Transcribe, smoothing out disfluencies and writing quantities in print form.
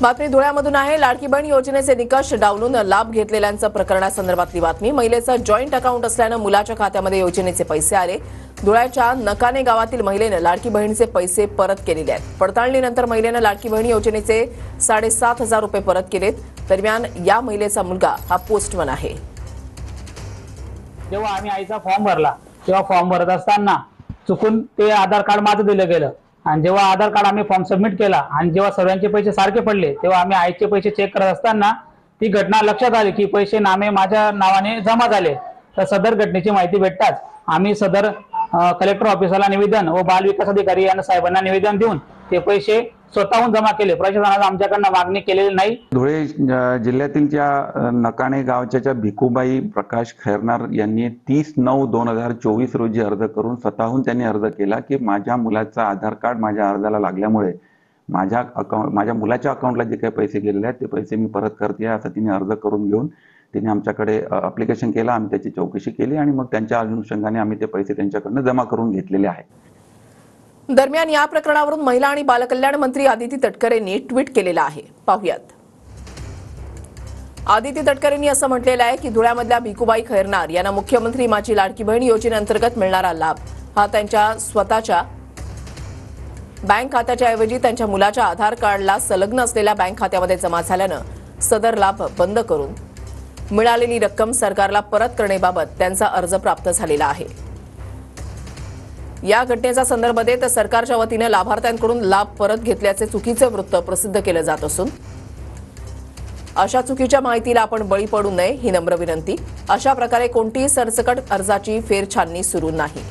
बातमी धुळ्यामधून आहे। लाडकी बहीण योजनेचे निकष डावलून लाभ घेतलेल्यांच्या प्रकरणासंदर्भातली बातमी। महिलेचं जॉईंट अकाउंट असल्यानं मुलाच्या खात्यामध्ये योजनेचे पैसे आले। धुळ्याच्या नकाने गावातील महिलेने लाडकी बहिणीचे पैसे परत केलेले आहेत। पडताळणीनंतर महिलेने लाडकी बहीण योजनेचे 7,500 रुपये परत केलेत। दरम्यान या महिलेचा मुलगा हा पोस्टमन आहे। जेव्हा आम्ही आईचा फॉर्म भरला तेव्हा फॉर्म भरत असताना चुकून ते आधार कार्ड माझं दिलं गेलं आणि जेव्हा आधार कार्ड आम्ही फॉर्म सबमिट केला आणि जेव्हा सर्वांचे पैसे सारखे पडले तेव्हा आम्ही आईचे पैसे चेक करत असताना ती घटना लक्षात आली की पैसे नामे माझ्या नावाने जमा झाले। तर सदर घटनेची माहिती भेटताच आम्ही सदर कलेक्टर ऑफिसला निवेदन व बाल विकास अधिकारी यांना साहेबांना निवेदन देऊन ते पैसे स्वतःहून जमा केले। प्रशासनाने आमच्याकडनं मागणी केलेली नाही। धुळे जिल्ह्यातील ज्या नकाणे गावच्या भिकूबाई प्रकाश खैरनार यांनी 30/9/2024 रोजी अर्ज करून स्वतःहून त्यांनी अर्ज केला की माझ्या मुलाचा आधार कार्ड माझ्या अर्जाला लागल्यामुळे माझ्या मुलाच्या अकाउंटला जे काही पैसे गेलेले आहेत ते पैसे मी परत करते असं तिने अर्ज करून घेऊन तिने आमच्याकडे ॲप्लिकेशन केलं। आम्ही त्याची चौकशी केली आणि मग त्यांच्या अनुषंगाने आम्ही ते पैसे त्यांच्याकडनं जमा करून घेतलेले आहेत। दरम्यान या प्रकरणावरून महिला आणि बालकल्याण मंत्री आदिती तटकरेंनी ट्विट केलेलं आहे। पाहुयात। आदिती तटकरेंनी असं म्हटलेलं आहे की धुळ्यामधल्या भिकूबाई खैरनार यांना मुख्यमंत्री माझी लाडकी बहीण योजनेअंतर्गत मिळणारा लाभ हा त्यांच्या स्वतःच्या बँक खात्याच्या ऐवजी त्यांच्या मुलाच्या आधार कार्डला संलग्न असलेल्या बँक खात्यामध्ये जमा झाल्यानं सदर लाभ बंद करून मिळालेली रक्कम सरकारला परत करण्याबाबत त्यांचा अर्ज प्राप्त झालेला आहे। या घटनेचा संदर्भ देत सरकारच्या वतीने लाभार्थ्यांकडून लाभ परत घेतल्याचे चुकीचे वृत्त प्रसिद्ध केले जात असून अशा चुकीच्या माहितीला आपण बळी पडू नये ही नम्र विनंती। अशा प्रकारे कोणतीही सरसकट अर्जाची फेरछाननी सुरू नाही।